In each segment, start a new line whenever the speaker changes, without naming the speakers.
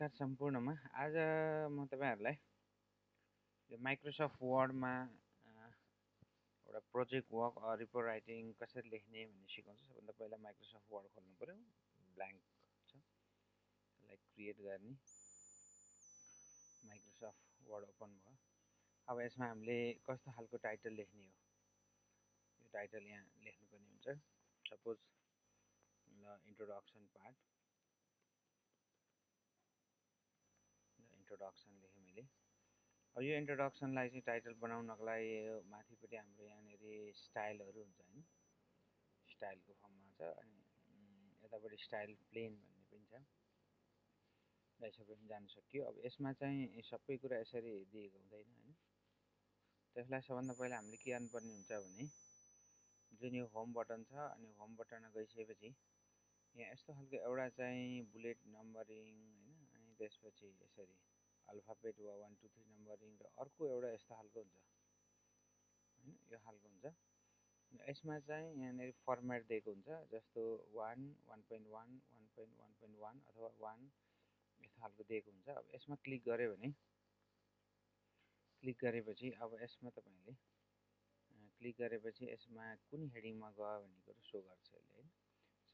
नमस्कार सम्पूर्णमा आज म तपाईँहरूलाई यो माइक्रोसफ्ट वर्डमा एउटा प्रोजेक्ट वर्क रिपोर्ट राइटिङ कसरी लेख्ने भन्ने सिकाउँछु। सबभन्दा पहिला माइक्रोसफ्ट वर्ड खोल्नु पऱ्यो। ब्ल्याङ्क छ, यसलाई क्रिएट गर्ने। माइक्रोसफ्ट वर्ड ओपन भयो। अब यसमा हामीले कस्तो खालको टाइटल लेख्ने हो, यो टाइटल यहाँ लेख्नुपर्ने हुन्छ। सपोज ल इन्ट्रोडक्सन पार्ट, इन्ट्रोडक्सन लेखेँ मैले। अब यो इन्ट्रोडक्सनलाई चाहिँ टाइटल बनाउनको लागि माथिपट्टि हाम्रो यहाँनिर स्टाइलहरू हुन्छ हैन, स्टाइलको फर्ममा छ। अनि यतापट्टि स्टाइल प्लेन भन्ने पनि छ। यसो पनि जान सक्यो। अब यसमा चाहिँ सबै कुरा यसरी दिएको हुँदैन हैन। त्यसलाई सबभन्दा पहिला हामीले के गर्नुपर्ने हुन्छ भने जुन यो होम बटन छ, अनि होम बटनमा गइसकेपछि यहाँ यस्तो खालको एउटा चाहिँ बुलेट नम्बरिङ हैन, अनि त्यसपछि यसरी अल्फाबेट वा 1 2 3 नम्बरिङ, र अर्को एउटा यस्तो खालको हुन्छ हैन, यो खालको हुन्छ। यसमा चाहिँ यहाँनिर फर्मेट दिएको हुन्छ, जस्तो 1 1.1 1.1.1 अथवा 1 यस्तो खालको दिएको हुन्छ। अब यसमा क्लिक गऱ्यो भने क्लिक गरेपछि अब यसमा तपाईँले क्लिक गरेपछि यसमा कुन हेडिङमा गयो भन्ने कुरो सो गर्छ यसले हैन।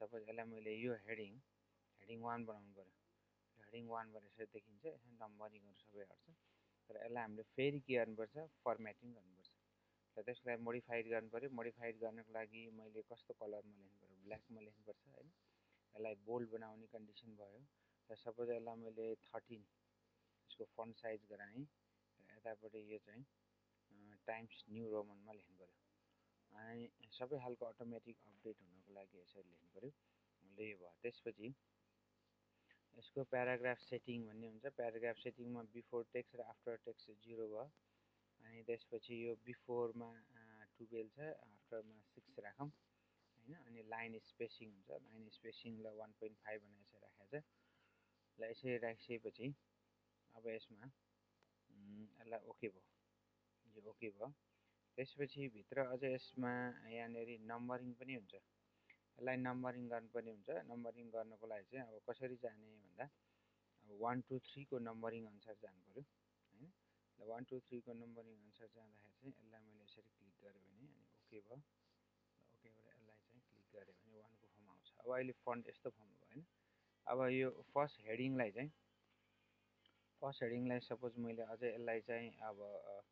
सपोज यसलाई मैले यो हेडिङ 1 बनाउनु पऱ्यो। हेडिङ 1 भनेर यसरी देखिन्छ, यसमा नम्बरिङहरू सबै हट्छ। तर यसलाई हामीले फेरि के गर्नुपर्छ, फर्मेटिङ गर्नुपर्छ। र त्यसलाई मोडिफाइड गर्नु पऱ्यो। मोडिफाइड गर्नको लागि मैले कस्तो कलरमा लेख्नु पऱ्यो, ब्ल्याकमा लेख्नुपर्छ हैन। यसलाई बोल्ड बनाउने कन्डिसन भयो। र सपोज यसलाई मैले 13 यसको फन्ट साइज गराएँ, र यतापट्टि यो चाहिँ टाइम्स न्यू रोमनमा लेख्नु पऱ्यो। अनि सबै खालको अटोमेटिक अपडेट हुनको लागि यसरी लेख्नु पऱ्यो। ल यो भयो। त्यसपछि यसको प्याराग्राफ सेटिङ भन्ने हुन्छ। प्याराग्राफ सेटिङमा बिफोर टेक्स्ट र आफ्टर टेक्स्ट 0 भयो। अनि त्यसपछि यो बिफोरमा 12 छ, आफ्टरमा 6 राखौँ हैन। अनि लाइन स्पेसिङ हुन्छ, लाइन स्पेसिङलाई 1.5 भनेर यसरी राखेको छ। ल यसरी राखिसकेपछि अब यसमा यसलाई ओके भयो, यो ओके भयो। त्यसपछि भित्र अझै यसमा यहाँनिर नम्बरिङ पनि हुन्छ। यसलाई नम्बरिङ गर्नुपर्ने हुन्छ। नम्बरिङ गर्नको लागि चाहिँ अब कसरी जाने भन्दा अब 1 2 3 को नम्बरिङ अनुसार जानु पऱ्यो हैन। ल 1 2 3 को नम्बरिङ अनुसार जाँदाखेरि चाहिँ यसलाई मैले यसरी क्लिक गरेँ भने अनि ओके भयो। ओकेबाट यसलाई चाहिँ क्लिक गरेँ भने 1 को फर्म आउँछ। अब अहिले फन्ट यस्तो फर्म भयो हैन। अब यो फर्स्ट हेडिङलाई सपोज मैले अझै यसलाई चाहिँ अब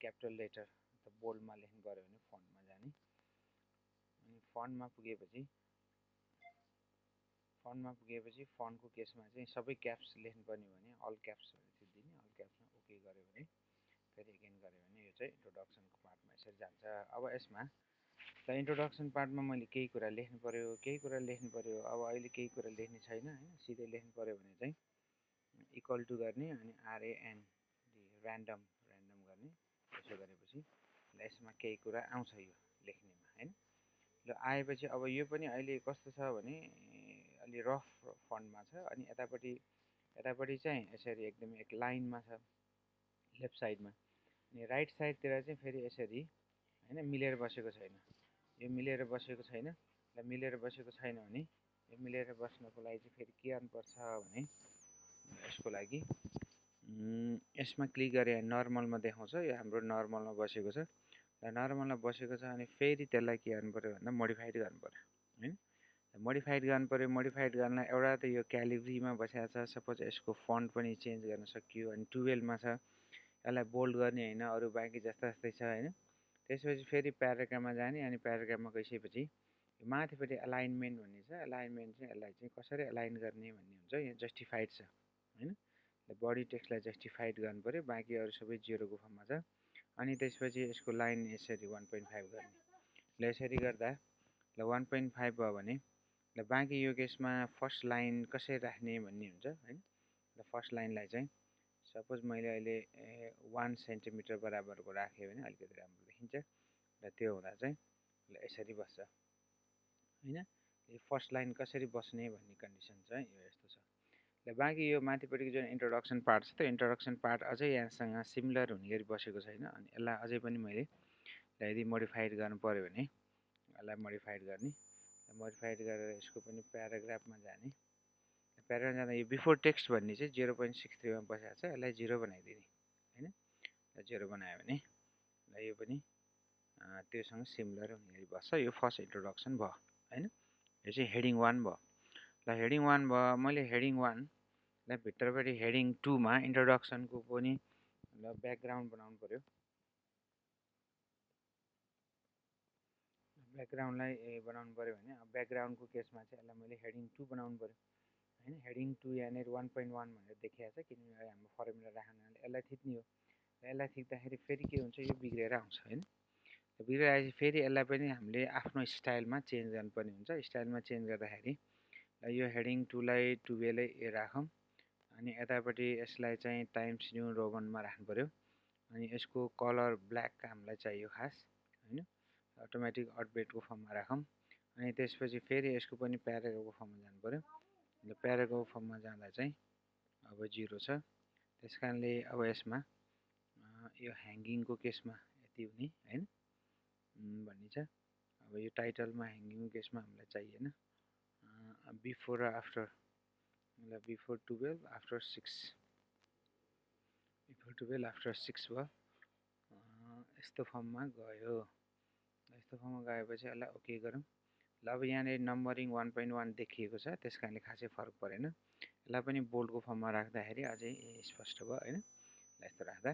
क्यापिटल लेटर बोल्डमा लेख्नु पऱ्यो भने फन्टमा जाने। अनि फन्टमा पुगेपछि फन्टको केसमा चाहिँ सबै क्याप्स लेख्नुपर्ने भने अल क्याप्स थिचिदिने। अल क्याप्समा ओके गऱ्यो भने फेरि एगेन गऱ्यो भने यो चाहिँ इन्ट्रोडक्सनको पार्टमा यसरी जान्छ। अब यसमा त इन्ट्रोडक्सन पार्टमा मैले केही कुरा लेख्नु पऱ्यो। अब अहिले केही कुरा लेख्ने छैन हैन, सिधै लेख्नु पऱ्यो भने चाहिँ इक्वल टु गर्ने, अनि RAN ऱ्यान्डम गर्ने। यसो गरेपछि ल यसमा केही कुरा आउँछ यो लेख्नेमा हैन। ल आएपछि अब यो पनि अहिले कस्तो छ भने अलि रफ फन्टमा छ। अनि यतापट्टि चाहिँ यसरी एकदमै एक लाइनमा छ लेफ्ट साइडमा। अनि राइट साइडतिर चाहिँ फेरि यसरी हैन मिलेर बसेको छैन। यो मिलेर बसेको छैन। ल मिलेर बसेको छैन भने यो मिलेर बस्नको लागि चाहिँ फेरि के गर्नुपर्छ भने यसको लागि यसमा क्लिक गरे नर्मलमा देखाउँछ। यो हाम्रो नर्मलमा बसेको छ। र नर्मलमा बसेको छ अनि फेरि त्यसलाई के गर्नु पऱ्यो भन्दा मोडिफाइड गर्नु पऱ्यो हैन। मोडिफाइड गर्नु पऱ्यो। मोडिफाइड गर्न एउटा त यो क्यालिब्रीमा बसेको छ। सपोज यसको फन्ट पनि चेन्ज गर्न सकियो। अनि 12 मा छ, यसलाई बोल्ड गर्ने हैन, अरू बाँकी जस्तै छ हैन। त्यसपछि फेरि प्याराग्राफमा जाने। अनि प्याराग्राफमा गइसकेपछि माथिपट्टि अलाइनमेन्ट भन्ने छ। अलाइनमेन्ट चाहिँ यसलाई चाहिँ कसरी अलाइन गर्ने भन्ने हुन्छ। यहाँ जस्टिफाइड छ हैन। बडी टेक्स्टलाई जस्टिफाइड गर्नु पऱ्यो, बाँकी अरू सबै 0 को फर्ममा छ। अनि त्यसपछि यसको लाइन यसरी 1.5 गर्ने। ल यसरी गर्दा ल 1.5 भयो भने ल बाँकी यो केसमा फर्स्ट लाइन कसरी राख्ने भन्ने हुन्छ हैन। ल फर्स्ट लाइनलाई चाहिँ सपोज मैले अहिले 1 सेन्टिमिटर बराबरको राखेँ भने अलिकति राम्रो देखिन्छ। र त्यो हुँदा चाहिँ ल यसरी बस्छ हैन। यो फर्स्ट लाइन कसरी बस्ने भन्ने कन्डिसन चाहिँ यो यस्तो छ। ल बाँकी यो माथिपट्टिको जुन इन्ट्रोडक्सन पार्ट छ, त्यो इन्ट्रोडक्सन पार्ट अझै यहाँसँग सिमिलर हुने गरी बसेको छैन। अनि यसलाई अझै पनि मैले यदि मोडिफाइड गर्नु पऱ्यो भने यसलाई मोडिफाइड गर्ने। मोडिफाइड गरेर यसको पनि प्याराग्राफमा जाने। प्यारामा जाँदा यो बिफोर टेक्स्ट भन्ने चाहिँ 0.63 मा बसेको छ, यसलाई 0 बनाइदिने हैन। 0 बनायो भने ल यो पनि त्योसँग सिमिलर हुने बस्छ। यो फर्स्ट इन्ट्रोडक्सन भयो हैन। यो चाहिँ हेडिङ 1 भयो। ल हेडिङ 1 भयो। मैले हेडिङ 1 लाई भित्रपट्टि हेडिङ 2 मा इन्ट्रोडक्सनको पनि ल ब्याकग्राउन्ड बनाउनु पर्यो। ब्याकग्राउन्डलाई बनाउनु पर्यो भने अब ब्याकग्राउन्डको केसमा चाहिँ यसलाई मैले हेडिङ 2 बनाउनु पर्यो हैन। हेडिङ 2 यहाँनिर 1.1 भनेर देखिएको छ, किनभने हाम्रो फर्मुला राख्नाले यसलाई थिच्ने हो। यसलाई थिच्दाखेरि फेरि के हुन्छ, यो बिग्रेर आउँछ हैन। बिग्रेर आएपछि फेरि यसलाई पनि हामीले आफ्नो स्टाइलमा चेन्ज गर्नुपर्ने हुन्छ। स्टाइलमा चेन्ज गर्दाखेरि यो हेडिङ 2 लाई 12 राखौँ, अनि यतापट्टि यसलाई चाहिँ टाइम्स न्यू रोमनमा राख्नु पर्यो। अनि यसको कलर ब्ल्याक हामीलाई चाहियो खास हैन। अटोमेटिक अपडेटको फर्ममा राखौँ। अनि त्यसपछि फेरि यसको पनि प्याराग्राफको फर्ममा जानु पर्यो। ल प्याराग्राफ फर्ममा जाँदा चाहिँ अब 0 छ। त्यसकारणले अब यसमा यो ह्याङ्गिङको केसमा यति हुने हैन भन्ने छ। अब यो टाइटलमा ह्याङ्गिङको केसमा हामीलाई चाहिएन। बिफोर र आफ्टर, ल बिफोर 12 आफ्टर 6, बिफोर 12 आफ्टर 6 भयो। यस्तो फर्ममा गयो। यस्तो फर्ममा गएपछि यसलाई ओके गरौँ। ल अब यहाँनिर नम्बरिङ 1.1 देखिएको छ, त्यस कारणले खासै फरक परेन। यसलाई पनि बोल्डको फर्ममा राख्दाखेरि अझै स्पष्ट भयो हैन। यस्तो राख्दा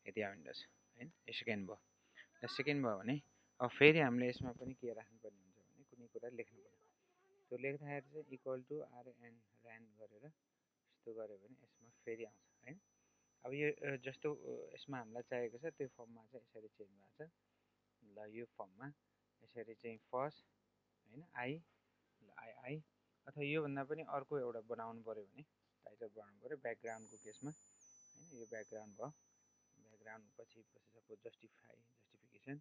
यति आउँदो छ हैन। यो सेकेन्ड भयो। र सेकेन्ड भयो भने अब फेरि हामीले यसमा पनि के राख्नुपर्ने हुन्छ भने कुनै कुरा लेख्नु पर्यो। त्यो लेख्दाखेरि चाहिँ इक्वल टु RN ran गरेर यस्तो गऱ्यो भने यसमा फेरि आउँछ हैन। अब यो जस्तो यसमा हामीलाई चाहिएको छ त्यो फर्ममा चाहिँ यसरी चेन्ज भएको छ। ल यो फर्ममा यसरी चाहिँ फर्स्ट हैन आई, ल आई अथवा योभन्दा पनि अर्को एउटा बनाउनु पर्यो भने टाइटल बनाउनु पर्यो ब्याकग्राउन्डको केसमा हैन। यो ब्याकग्राउन्ड भयो। ब्याकग्राउन्ड पछि सपोज जस्टिफिकेसन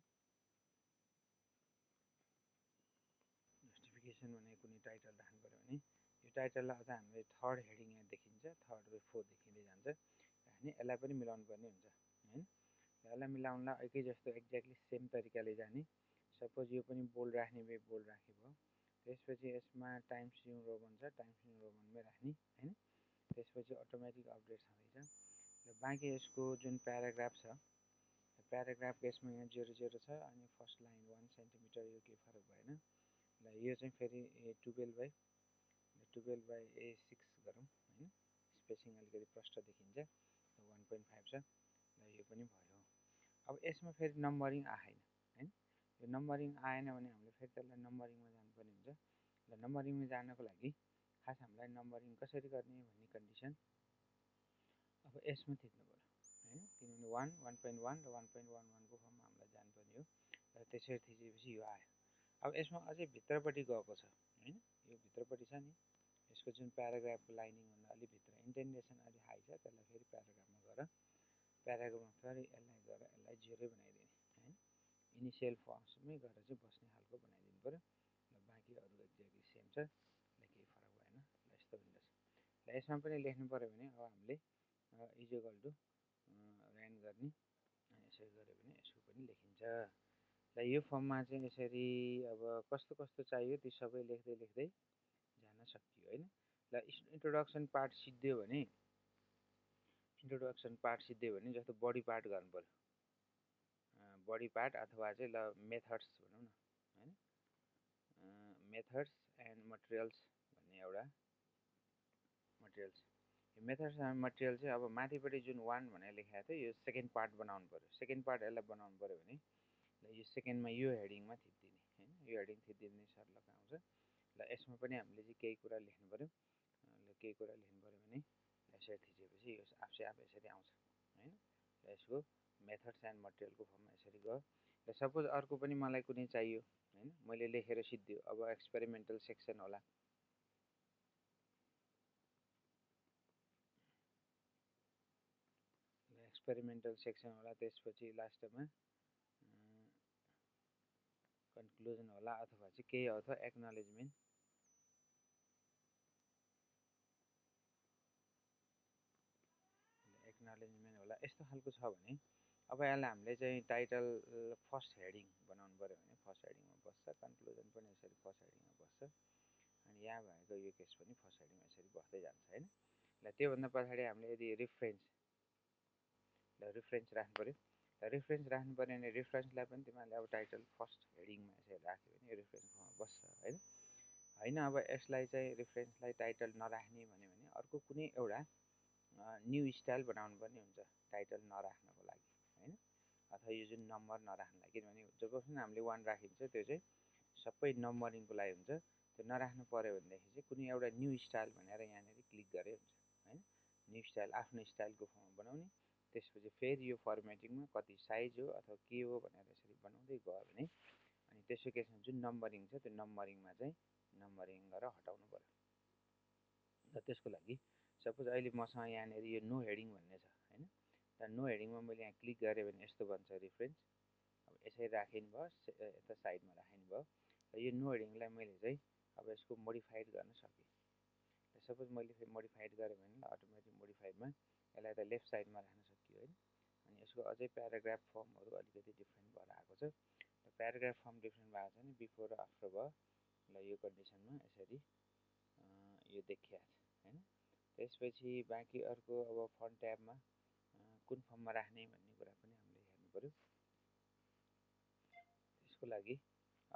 भने कुनै टाइटल राख्नु पर्यो भने यो टाइटललाई अझ हामीले थर्ड हेडिङ यहाँ देखिन्छ, थर्ड र फोर्थ देखिँदै जान्छ राख्ने। यसलाई पनि मिलाउनु पर्ने हुन्छ हैन। यसलाई मिलाउनलाई एकै जस्तो एक्ज्याक्टली सेम तरिकाले जाने। सपोज यो पनि बोल्ड राख्ने भए बोल्ड राखे भयो। त्यसपछि यसमा टाइम्स न्यू रोमन छ, टाइम्स न्यू रोमनमै राख्ने हैन। त्यसपछि अटोमेटिक अपडेट छँदैछ। र बाँकी यसको जुन प्याराग्राफ छ, प्याराग्राफ केसमा यहाँ 0 छ, अनि फर्स्ट लाइन 1 सेन्टिमिटर, यो केही फरक भएन। ल यो चाहिँ फेरि 12/6 गरौँ हैन। स्पेसिङ अलिकति प्रष्ट देखिन्छ। 1.5 छ। ल यो पनि भयो। अब यसमा फेरि नम्बरिङ आएन हैन। यो नम्बरिङ आएन भने हामीले फेरि त्यसलाई नम्बरिङमा जानुपर्ने हुन्छ। ल नम्बरिङमा जानको लागि खास हामीलाई नम्बरिङ कसरी गर्ने भन्ने कन्डिसन अब यसमा थिच्नु पर्यो हैन। किनभने 1, 1.1 र 1.11 को फर्ममा हामीलाई जानुपर्ने हो। र त्यसरी थिचेपछि यो आयो। अब यसमा अझै भित्रपट्टि गएको छ हैन। यो भित्रपट्टि छ नि, यसको जुन प्याराग्राफको लाइनिङ भन्दा अलि भित्र इन्टेन्डेसन अलि हाई छ, त्यसलाई फेरि प्याराग्राफमा गएर प्याराग्राफमा फेरि यसलाई गएर यसलाई 0 बनाइदिने हैन। इनिसियल फर्ममै गएर चाहिँ बस्ने खालको बनाइदिनु पर्यो। ल बाँकी अरू एक्ज्याक्टली सेम छ, ल केही फरक भएन। ल यस्तो हुन्छ। ल यसमा पनि लेख्नु पर्यो भने अब हामीले इज इक्वल टु ran गर्ने, अनि यसरी गऱ्यो भने यसको पनि लेखिन्छ। ल यो फर्ममा चाहिँ यसरी अब कस्तो कस्तो चाहियो ती सबै लेख्दै लेख्दै जान सकियो हैन। ल इन्ट्रोडक्सन पार्ट सिद्धियो भने जस्तो बडी पार्ट गर्नु पर्यो। बडी पार्ट अथवा चाहिँ ल मेथड्स भनौँ न हैन। मेथड्स एन्ड मटेरियल्स भन्ने एउटा मटेरियल्स। यो मेथड्स एन्ड मटेरियल चाहिँ अब माथिपट्टि जुन 1 भनेर लेखेको थियो यो सेकेन्ड पार्ट बनाउनु पर्यो। सेकेन्ड पार्ट यसलाई बनाउनु पर्यो भने ल यो सेकेन्डमा यो हेडिङमा थिच्दिने हैन। यो हेडिङ थिच्दिने सर्लक आउँछ। ल यसमा पनि हामीले चाहिँ केही कुरा लेख्नु पर्यो। ल केही कुरा लेख्नु पर्यो भने यसरी थिचेपछि यो आफै आफ यसरी आउँछ हैन। र यसको मेथड्स एन्ड मटेरियलको फर्ममा यसरी गयो। र सपोज अर्को पनि मलाई कुनै चाहियो हैन, मैले लेखेर सिद्धियो। अब एक्सपेरिमेन्टल सेक्सन होला, एक्सपेरिमेन्टल सेक्सन होला, त्यसपछि लास्टमा कन्क्लुजन होला, अथवा चाहिँ केही अथवा एक्नोलेजमेन्ट होला, यस्तो खालको छ भने अब यसलाई हामीले चाहिँ टाइटल फर्स्ट हेडिङ बनाउनु पर्यो भने फर्स्ट हेडिङमा बस्छ। कन्क्लुजन पनि यसरी फर्स्ट हेडिङमा बस्छ। अनि यहाँ भएको यो केस पनि फर्स्ट हेडिङमा यसरी बस्दै जान्छ हैन। ल त्योभन्दा पछाडि हामीले यदि रिफरेन्स राख्नु पऱ्यो। रिफरेन्स राख्नु पऱ्यो भने रिफरेन्सलाई पनि तिमीहरूले अब टाइटल फर्स्ट हेडिङमा यसरी राख्यो भने यो रिफरेन्समा बस्छ हैन। होइन अब यसलाई चाहिँ रिफरेन्सलाई टाइटल नराख्ने भन्यो भने अर्को कुनै एउटा न्यू स्टाइल बनाउनु पर्ने हुन्छ टाइटल नराख्नको लागि हैन, अथवा यो जुन नम्बर नराख्नु लागि। किनभने जब पनि हामीले 1 राखिन्छ त्यो चाहिँ सबै नम्बरिङको लागि हुन्छ। त्यो नराख्नु पऱ्यो भनेदेखि चाहिँ कुनै एउटा न्यू स्टाइल भनेर यहाँनिर क्लिक गरे हुन्छ हैन। न्यू स्टाइल आफ्नो स्टाइलको फर्ममा बनाउने, त्यसपछि फेरि यो फर्मेटिङमा कति साइज हो अथवा के हो भनेर यसरी बनाउँदै गयो भने अनि त्यसको केसमा जुन नम्बरिङ छ त्यो नम्बरिङमा चाहिँ नम्बरिङ गरेर हटाउनु पर्यो। र त्यसको लागि सपोज अहिले मसँग यहाँनिर यो नो हेडिङ भन्ने छ हैन। र नो हेडिङमा मैले यहाँ क्लिक गरेँ भने यस्तो बन्छ रिफरेन्स। अब यसरी राखिनु भयो, यता साइडमा राखिनु भयो। र यो नो हेडिङलाई मैले चाहिँ अब यसको मोडिफाइड गर्न सकेँ। सपोज मैले फेरि मोडिफाइड गरेँ भने अटोमेटिक मोडिफाइडमा यसलाई त लेफ्ट साइडमा राख्न सकियो हैन। अनि यसको अझै प्याराग्राफ फर्महरू अलिकति डिफ्रेन्ट भएर आएको छ। र प्याराग्राफ फर्म डिफ्रेन्ट भएको छ भने बिफोर र आफ्टर भयो। ल यो कन्डिसनमा यसरी यो देखिया छ हैन। त्यसपछि बाँकी अर्को अब फन्ट ट्याबमा कुन फर्ममा राख्ने भन्ने कुरा पनि हामीले हेर्नु पर्यो। त्यसको लागि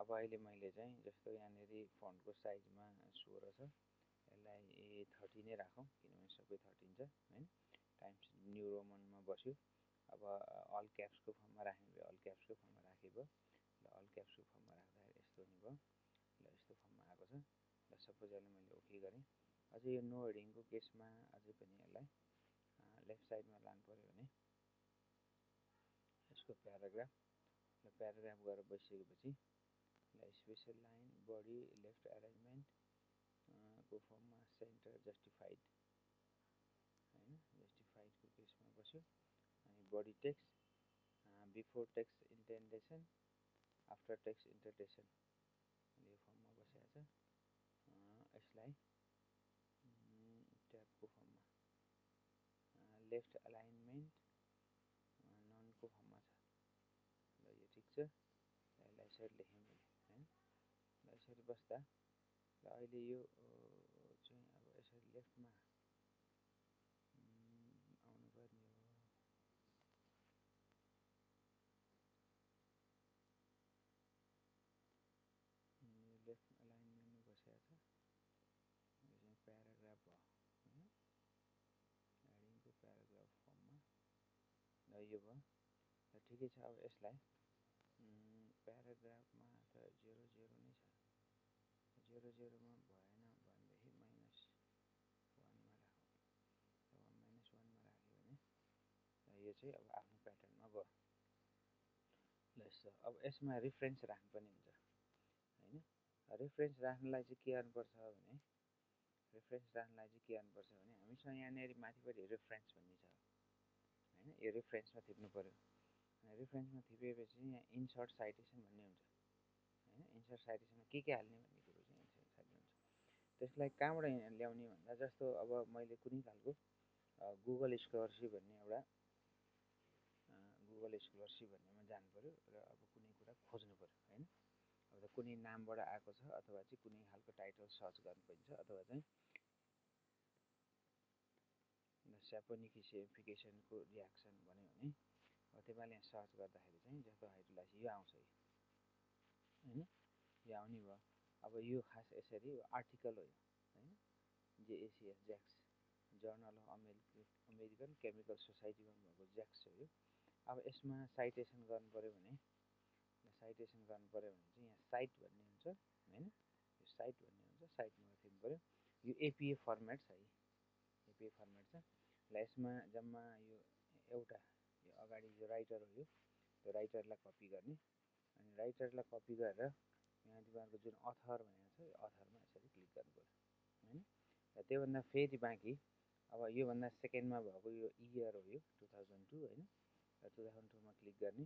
अब अहिले मैले चाहिँ जस्तो यहाँनिर फन्टको साइजमा 16 छ, यसलाई 30 नै राखौँ किनभने सबै 13 छ हैन। टाइम्स न्यू रोमनमा बस्यो। अब अल क्याप्सको फर्ममा राख्ने भयो, अल क्याप्सको फर्ममा राखे भयो। ल अल क्याप्सको फर्ममा राख्दाखेरि यस्तो हुने भयो। ल यस्तो फर्ममा आएको छ। ल सपोज यसलाई मैले ओके गरेँ। अझै यो नो हेडिङको केसमा अझै पनि यसलाई लेफ्ट साइडमा लानु पऱ्यो भने यसको प्याराग्राफ, ल प्याराग्राफ गरेर बसिसकेपछि ल special line body left alignment को फर्ममा सेन्टर जस्टिफाइड हैन। जस्टिफाइडको केसमा बस्यो। अनि body text before text indentation after text indentation यो फर्ममा बसेको छ। यसलाई ट्याबको फर्ममा लेफ्ट एलाइनमेन्ट ननको फर्ममा छ। ल यो ठिक छ। यसलाई यसरी लेखेँ मैले हैन। ल यसरी बस्दा ल अहिले यो चाहिँ अब यसरी लेफ्टमा आउनुपर्ने हो। लेफ्ट एलाइनमेन्टमा बसेको छ। यो चाहिँ प्याराग्राफ भयो हैन। हेडिङको प्याराग्राफ फर्ममा ल यो भयो। ल ठिकै छ। अब यसलाई प्याराग्राफमा त 00 नै छ। 00मा भएन भनेदेखि -1 मा राखौँ। अब -1 मा राख्यो भने यो चाहिँ अब आफ्नो प्याटर्नमा भयो। ल यस्तो अब यसमा रिफरेन्स राख्नुपर्ने हुन्छ हैन। रिफरेन्स राख्नलाई चाहिँ के गर्नुपर्छ भने हामीसँग यहाँनिर माथिपट्टि रेफरेन्स भन्ने छ हैन। यो रेफरेन्समा थिच्नु पर्यो। रेफरेन्समा थिपेपछि यहाँ इन्सर्ट साइटेसन भन्ने हुन्छ हैन। इन्सर्ट साइटेसनमा के हाल्ने भन्ने कुरो चाहिँ इन्सर्ट साइटेसन हुन्छ। त्यसलाई कहाँबाट ल्याउने भन्दा जस्तो अब मैले कुनै खालको गुगल स्कलरसिप भन्ने एउटा भन्नेमा जानु पर्यो र अब कुनै कुरा खोज्नु पर्यो हैन। अब कुनै नामबाट आएको छ अथवा चाहिँ कुनै खालको टाइटल सर्च गर्नुपर्छ अथवा चाहिँ स्यापोनिफिकेसनको रियाक्सन भन्यो भने अब तपाईँले यहाँ सर्च गर्दाखेरि चाहिँ जस्तो हाइड्रोलाइसिस यो आउँछ हैन। यो आउने भयो। अब यो खास यसरी आर्टिकल हो हैन। JACS ज्याक्स जर्नल अफ अमेरिकन केमिकल सोसाइटीमा भएको ज्याक्स हो यो। अब यसमा साइटेसन गर्नु पर्यो भने चाहिँ यहाँ साइट भन्ने हुन्छ हैन। यो साइट भन्ने हुन्छ। साइटमा थिच्नु पर्यो। यो APA फर्मेट छ। APA फर्मेट छ। ल यसमा जम्मा यो एउटा यो अगाडि यो राइटर हो। यो राइटरलाई कपी गर्ने अनि राइटरलाई कपी गरेर यहाँ तिमीहरूको जुन अथर भनेको छ यो अथरमा यसरी क्लिक गर्नु पर्यो हैन। र त्योभन्दा फेरि बाँकी अब योभन्दा सेकेन्डमा भएको यो इयर हो यो 2002 हैन। र 2002 मा क्लिक गर्ने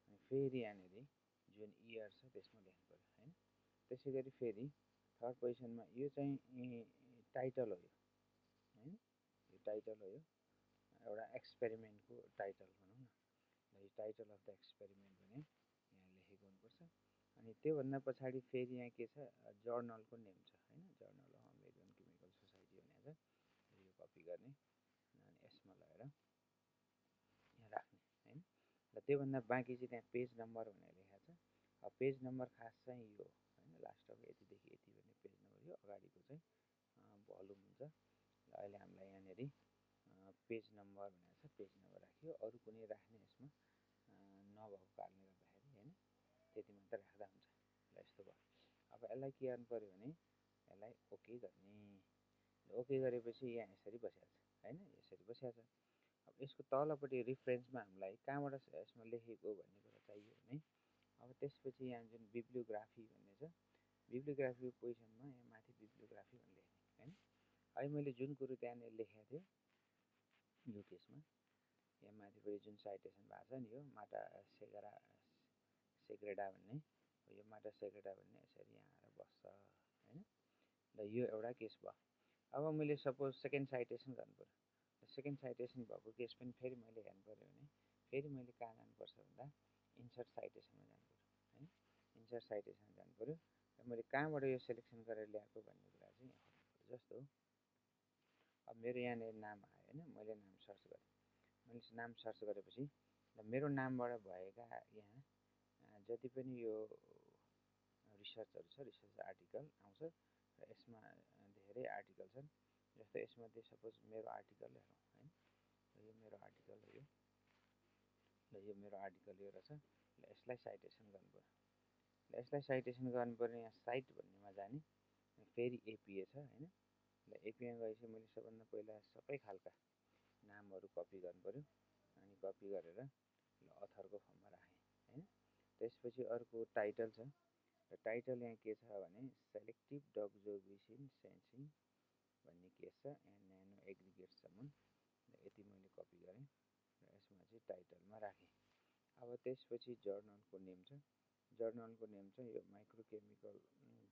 अनि फेरि यहाँनिर जुन इयर छ त्यसमा लेख्नु पर्यो हैन। त्यसै गरी फेरि थर्ड पोजिसनमा यो चाहिँ टाइटल हो यो हैन। यो टाइटल हो यो एउटा एक्सपेरिमेन्टको टाइटल भनौँ न। ल यो टाइटल अफ द एक्सपेरिमेन्ट भने यहाँ लेखेको हुनुपर्छ। अनि त्योभन्दा पछाडि फेरि यहाँ के छ जर्नलको नेम छ हैन। जर्नल गर्ने अनि यसमा लगेर यहाँ राख्ने हैन। र त्योभन्दा बाँकी चाहिँ त्यहाँ पेज नम्बर भनेर लेखेको छ। अब पेज नम्बर खास चाहिँ यो हैन, लास्टको यतिदेखि यति भन्ने पेज नम्बर, यो अगाडिको चाहिँ भोल्युम हुन्छ। र अहिले हामीलाई यहाँनेरि पेज नम्बर भनेको छ, पेज नम्बर राख्यो। अरू कुनै राख्ने यसमा नभएको कारणले गर्दाखेरि हैन, त्यति मात्र राख्दा हुन्छ। ल यस्तो भयो। अब यसलाई के गर्नु पर्यो भने यसलाई ओके गर्ने। ओके गरेपछि यहाँ यसरी बसिहाल्छ हैन, यसरी बसिहाल्छ। अब यसको तलपट्टि रिफरेन्समा हामीलाई कहाँबाट यसमा लेखेको भन्ने कुरा चाहियो भने अब त्यसपछि यहाँ जुन बिब्लियोग्राफी भन्ने छ, बिब्लियोग्राफीको पोजिसनमा यहाँ माथि बिब्लियोग्राफी भनेर लेख्ने हैन। अहिले मैले जुन कुरो त्यहाँनिर लेखेको थिएँ यो केसमा यहाँ माथिपट्टि जुन साइटेसन भएको छ नि, यो माटा सेग्रेडा भन्ने, यो माटा सेग्रेडा भन्ने यसरी यहाँ आएर बस्छ हैन। ल यो एउटा केस भयो। अब मैले सपोज सेकेन्ड साइटेसन गर्नु पर्यो। सेकेन्ड साइटेसन भएको केस पनि फेरि मैले हेर्नु पर्यो भने फेरि मैले कहाँ जानुपर्छ भन्दा इन्सर्ट साइटेसनमा जानु पर्यो हैन। इन्सर्ट साइटेसनमा जानु पर्यो। र मैले कहाँबाट यो सेलेक्सन गरेर ल्याएको भन्ने कुरा चाहिँ यहाँ हेर्नु पर्यो। जस्तो अब मेरो यहाँनिर नाम आयो हैन, मैले नाम सर्च गरेँ। मैले नाम सर्च गरेपछि मेरो नामबाट भएका यहाँ जति पनि यो रिसर्चहरू छ, रिसर्च आर्टिकल आउँछ। र यसमा धेरै आर्टिकल छन्। जस्तो यसमध्ये सपोज मेरो आर्टिकल हेरौँ हैन। यो मेरो आर्टिकल हो यो। ल यो मेरो आर्टिकल यो रहेछ। ल यसलाई साइटेसन गर्नु पर्यो। ल यसलाई साइटेसन गर्नुपर्ने यहाँ साइट भन्नेमा जाने, फेरि एपिए छ हैन। ल एपिएमा गएपछि मैले सबभन्दा पहिला सबै खालका नामहरू कपी गर्नु पर्यो। अनि कपी गरेर ल अथरको फर्ममा राखेँ हैन। त्यसपछि अर्को टाइटल छ। र टाइटल यहाँ के छ भने सेलेक्टिभ डक्सोर्बिसिन सेन्सिङ भन्ने केस छ, यहाँ न्यानो एग्रिगेट्ससम्म। यति मैले कपी गरेँ र यसमा चाहिँ टाइटलमा राखेँ। अब त्यसपछि जर्नलको नेम छ। जर्नलको नेम चाहिँ यो माइक्रोकेमिकल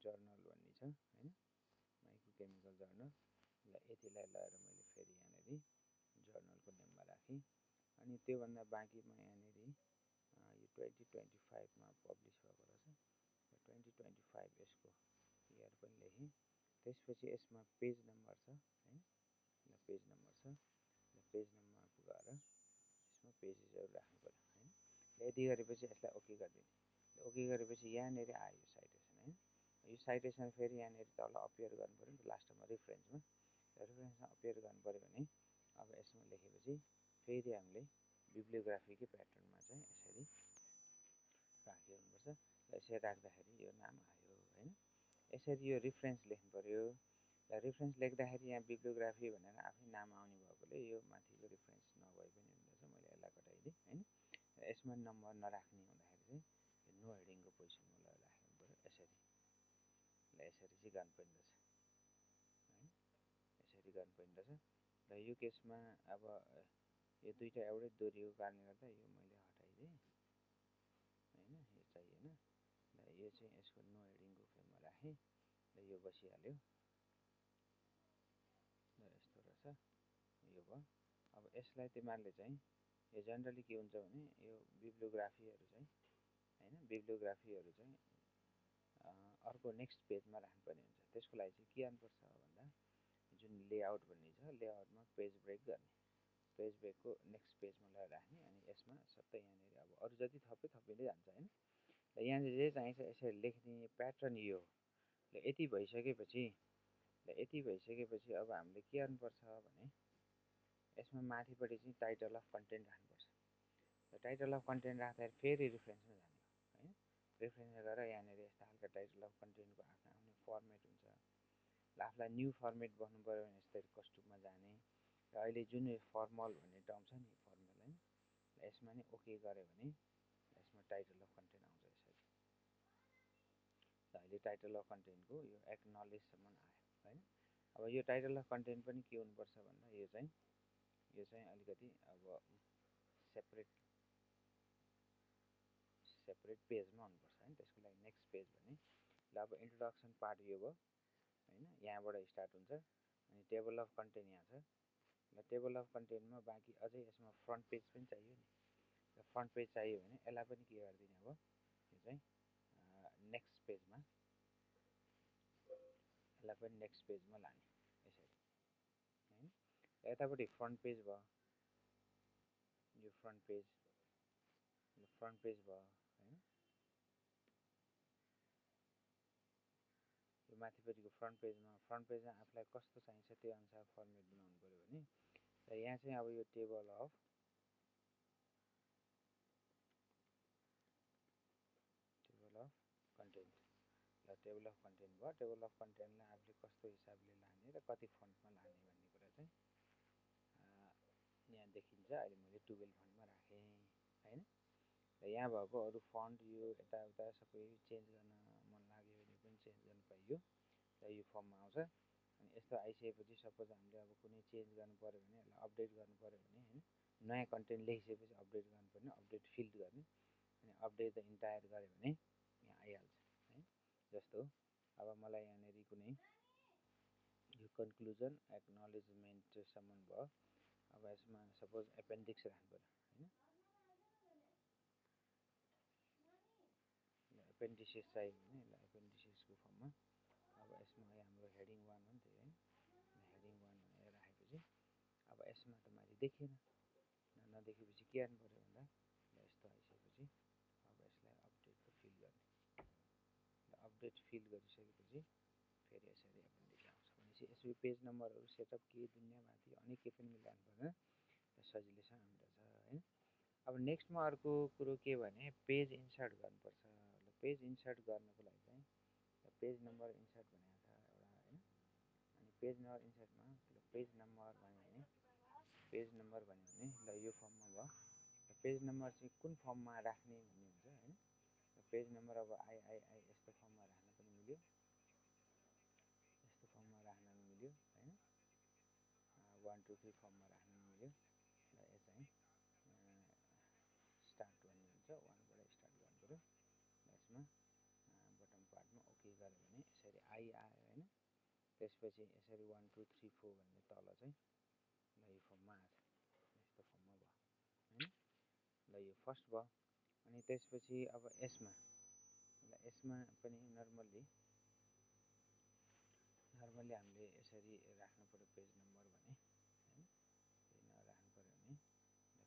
जर्नल भन्ने छ हैन, माइक्रोकेमिकल जर्नल। ल यतिलाई लगाएर मैले फेरि यहाँनेरि जर्नलको नेममा राखेँ। अनि त्योभन्दा बाँकीमा यहाँनेरि यो 2025मा पब्लिस भएको रहेछ। 2025 यसको इयर पनि लेखेँ। त्यसपछि यसमा पेज नम्बर छ हैन। ल पेज नम्बर छ। ल पेज नम्बरमा गएर यसमा पेजेसहरू राख्नु पर्यो हैन। यति गरेपछि यसलाई ओके गरिदिने। ओके गरेपछि यहाँनेरि आयो साइटेसन हैन। यो साइटेसन फेरि यहाँनेरि तल अपियर गर्नु पर्यो नि त, लास्टमा रिफरेन्समा। रिफरेन्समा अपियर गर्नु पर्यो भने अब यसमा लेखेपछि फेरि हामीले बिब्लियोग्राफीकै प्याटर्नमा चाहिँ यसरी राख्यो हुनुपर्छ। यसरी राख्दाखेरि यो नाम आयो हैन। यसरी यो रिफरेन्स लेख्नु पर्यो। र रिफरेन्स लेख्दाखेरि यहाँ बिब्लियोग्राफी भनेर आफै नाम आउने भएकोले यो माथिको रिफरेन्स नभए पनि हुँदछ। मैले यसलाई घटाइदिएँ हैन। र यसमा नम्बर नराख्ने हुँदाखेरि चाहिँ नो हेडिङको पोजिसनमा लगेर राख्नु पर्यो यसरी। ल यसरी चाहिँ गर्नुपर्ने रहेछ हैन, यसरी गर्नुपर्ने रहेछ। र यो केसमा अब यो दुईटा एउटै दोहोरिएको कारणले गर्दा यो मैले हटाइदिएँ हैन, यो चाहिएन। ल यो चाहिँ यसको नो हेडिङको फ्रेममा राखेँ। र यो बसिहाल्यो। ल यस्तो रहेछ, यो भयो। अब यसलाई तिमीहरूले चाहिँ यो जनरली के हुन्छ भने यो बिब्लियोग्राफीहरू चाहिँ हैन, बिब्लियोग्राफीहरू चाहिँ अर्को नेक्स्ट पेजमा राख्नुपर्ने हुन्छ। त्यसको लागि चाहिँ के गर्नुपर्छ भन्दा जुन लेआउट भन्ने छ, लेआउटमा पेज ब्रेक गर्ने। पेज ब्रेकको नेक्स्ट पेजमा लगेर राख्ने। अनि यसमा सबै यहाँनिर अब अरू जति थपिँदै जान्छ हैन। र यहाँ जे चाहिन्छ यसरी लेख्ने प्याटर्न यो हो। ल यति भइसकेपछि अब हामीले के गर्नुपर्छ भने यसमा माथिपट्टि चाहिँ टाइटल अफ कन्टेन्ट राख्नुपर्छ। र टाइटल अफ कन्टेन्ट राख्दाखेरि फेरि रिफरेन्समा जाने हैन। रिफरेन्समा गएर यहाँनिर यस्ता खालको टाइटल अफ कन्टेन्टको आफ्नो आफ्नो फर्मेट हुन्छ। ल आफूलाई न्यू फर्मेट बन्नु पऱ्यो भने यस्तरी कस्टुममा जाने। र अहिले जुन यो फर्मल भन्ने टर्म छ नि, फर्मल हैन, यसमा नि ओके गऱ्यो भने यसमा टाइटल अफ कन्टेन्ट आउँछ यसरी। अहिले टाइटल अफ कन्टेन्टको यो एक्नोलेजसम्म आयो हैन। अब यो टाइटल अफ कन्टेन्ट पनि के हुनुपर्छ भन्दा यो चाहिँ अलिकति अब सेपरेट पेजमा हुनुपर्छ हैन। त्यसको लागि नेक्स्ट पेज भने ल अब इन्ट्रोडक्सन पार्ट यो भयो हैन, यहाँबाट स्टार्ट हुन्छ। अनि टेबल अफ कन्टेन्ट यहाँ छ। ल टेबल अफ कन्टेन्टमा बाँकी अझै यसमा फ्रन्ट पेज पनि चाहियो नि। र फ्रन्ट पेज चाहियो भने यसलाई पनि के गरिदिने अब यो चाहिँ नेक्स्ट पेजमा, यसलाई पनि नेक्स्ट पेजमा लाने यसरी हैन। यतापट्टि फ्रन्ट पेज भयो, यो फ्रन्ट पेज भयो हैन। यो माथिपट्टिको फ्रन्ट पेजमा आफूलाई कस्तो चाहिन्छ त्यो अनुसार फर्मेट बनाउनु पर्यो भने र यहाँ चाहिँ अब यो टेबल अफ कन्टेन्ट, ल टेबल अफ कन्टेन्ट भयो। टेबल अफ कन्टेन्टलाई आफूले कस्तो हिसाबले लाने र कति फन्टमा लाने भन्ने कुरा चाहिँ यहाँ देखिन्छ। अहिले मैले 12 फन्टमा राखेँ हैन। र यहाँ भएको अरू फन्ट यो यताउता सबै चेन्ज गर्न मन लाग्यो भने पनि चेन्ज गर्न पाइयो र यो फर्ममा आउँछ। अनि यस्तो आइसकेपछि सपोज हामीले अब कुनै चेन्ज गर्नु पर्यो भने यसलाई अपडेट गर्नु पर्यो भने हैन, नयाँ कन्टेन्ट लेखिसकेपछि अपडेट गर्नुपर्ने, अपडेट फिल्ड गर्ने, अनि अपडेट द इन्टायर गर्यो भने यहाँ आइहाल्छ है। जस्तो अब मलाई यहाँनिर कुनै यो कन्क्लुजन एक्नोलेजमेन्टसम्म भयो। अब यसमा सपोज एपेन्डिक्स राख्नु पर्यो हैन, एपेन्डिसेस चाहियो भने ल एपेन्डिसेसको फर्ममा अब यसमा हाम्रो हेडिङ 1 हो नि त हैन, हेडिङ 1 भनेर राखेपछि अब यसमा त मैले देखेन, नदेखेपछि के गर्नु पर्यो भन्दा यस्तो आइसकेपछि अब यसलाई अपडेट त फिल गर्ने, ल अपडेट फिल गरिसकेपछि फेरि यसरी एपेन्डिक्स आउँछ भनेपछि यसरी पेज नम्बरहरू सेटअप के दुनियाँ माथि अनेक के पनि मिलाउनु पर्दैन, सजिलैसँग आउँदछ हैन। अब नेक्स्टमा अर्को कुरो के भने पेज इन्सर्ट गर्नुपर्छ। ल पेज इन्सर्ट गर्नको लागि चाहिँ पेज नम्बर इन्सर्ट भनेको छ एउटा हैन। अनि पेज नम्बर इन्सर्टमा पेज नम्बर भन्यो भने ल यो फर्ममा भयो। पेज नम्बर चाहिँ कुन फर्ममा राख्ने भन्ने हुन्छ हैन। पेज नम्बर अब आई यस्तो फर्ममा राख्न पनि मिल्यो, यस्तो फर्ममा राख्न पनि मिल्यो हैन। 1 2 3 फर्ममा राख्न पनि मिल्यो। र यो चाहिँ स्टार्ट भन्ने हुन्छ, 1 बाट स्टार्ट गर्नु पर्यो। यसमा बटम पार्टमा ओके गर्यो भने यसरी आई आयो हैन। त्यसपछि यसरी 1 2 3 4 भन्ने तल चाहिँ ल यो फर्ममा आछ, यस्तो फर्ममा भयो हैन। ल यो फर्स्ट भयो। अनि त्यसपछि अब यसमा पनि नर्मल्ली हामीले यसरी राख्नु पर्यो पेज नम्बर भने हैन। पेज नम्बर राख्नु पर्यो भने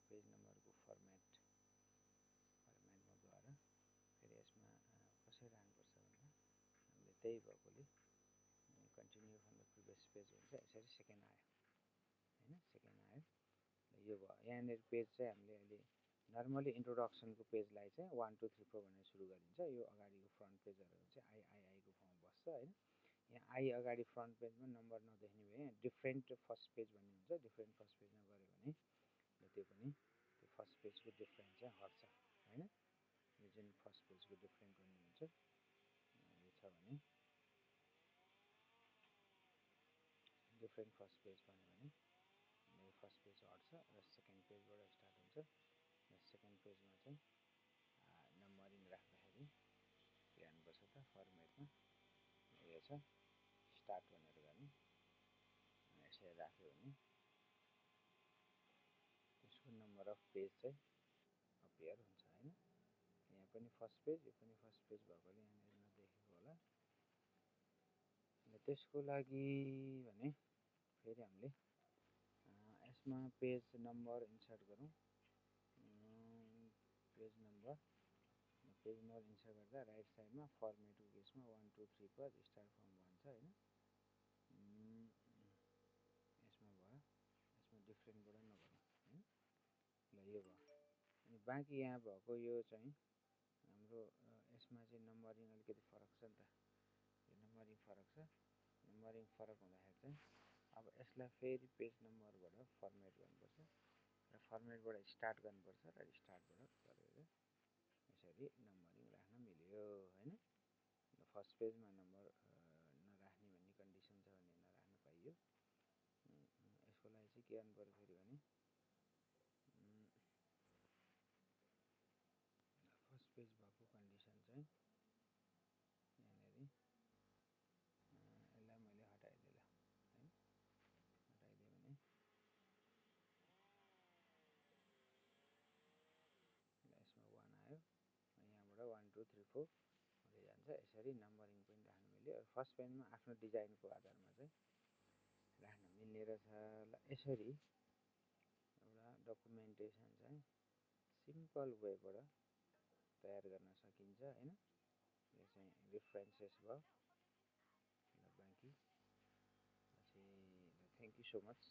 पेज नम्बरको फर्मेटमा गएर फेरि यसमा कसरी राख्नुपर्छ भन्दा हामीले त्यही भएकोले continue from the previous page हुन्छ, यसरी सेकेन्ड आयो हैन, सेकेन्ड आयो। ल यो भयो। यहाँनिर पेज चाहिँ हामीले अहिले नर्मली इन्ट्रोडक्सनको पेजलाई चाहिँ 1 2 3 4 भनेर सुरु गरिन्छ। यो अगाडिको फ्रन्ट पेजहरू चाहिँ आईको फर्ममा बस्छ हैन। यहाँ आई अगाडि फ्रन्ट पेजमा नम्बर नदेख्ने भए डिफ्रेन्ट फर्स्ट पेज भन्ने हुन्छ, डिफ्रेन्ट फर्स्ट पेजमा गऱ्यो भने त्यो पनि त्यो फर्स्ट पेजको डिफ्रेन्ट चाहिँ हट्छ हैन। यो जुन फर्स्ट पेजको डिफ्रेन्ट भन्ने हुन्छ यो छ भने डिफ्रेन्ट फर्स्ट पेज भन्यो भने यो फर्स्ट पेज हट्छ र सेकेन्ड पेजबाट स्टार्ट हुन्छ। र सेकेन्ड पेजमा चाहिँ नम्बरिङ राख्दाखेरि के गर्नुपर्छ त फर्मेटमा यो छ स्टार्ट भनेर गर्ने, यसरी राख्यो भने त्यसको नम्बर अफ पेज चाहिँ अपियर हुन्छ हैन। यहाँ पनि फर्स्ट पेज, यो पनि फर्स्ट पेज भएकोले यहाँनिर नदेखेको होला। त्यसको लागि भने फेरि हामीले यसमा पेज नम्बर इन्सर्ट गरौँ। पेज नम्बर इन्सर्ट गर्दा राइट साइडमा फर्मेटको केसमा 1 2 3 पर स्टार्ट फ्रम भन्छ हैन। यसमा भयो, यसमा डिफ्रेन्टबाट नगरौँ हैन। ल यो भयो। अनि बाँकी यहाँ भएको यो चाहिँ हाम्रो यसमा चाहिँ नम्बरिङ अलिकति फरक छ नि त, यो नम्बरिङ फरक छ। नम्बरिङ फरक हुँदाखेरि चाहिँ अब यसलाई फेरि पेज नम्बरबाट फर्मेट गर्नुपर्छ र फर्मेटबाट स्टार्ट गर्नुपर्छ र स्टार्टबाट गरेर यसरी नम्बरिङ राख्न मिल्यो हैन। फर्स्ट पेजमा नम्बर नराख्ने भन्ने कन्डिसन छ भने नराख्न पाइयो। यसको लागि चाहिँ के गर्नु पर्यो फेरि भने फर्स्ट पेज भएको कन्डिसन चाहिँ यहाँनिर यसलाई मैले हटाइदिएँ ल है, हटाइदिएँ भने यसमा 1 आयो, यहाँबाट 1 2 3 4 हुँदै जान्छ। यसरी नम्बरिङ पनि राख्न मिल्यो। फर्स्ट पेजमा आफ्नो डिजाइनको आधारमा चाहिँ राख्न मिल्ने यहाँनिर छ ल यसरी एउटा डकुमेन्टेसन चाहिँ सिम्पल वेबाट तयार गर्न सकिन्छ हैन। यो चाहिँ रेफरेन्सेस भयो ल बाँकी पछि थ्याङ्क यू सो मच।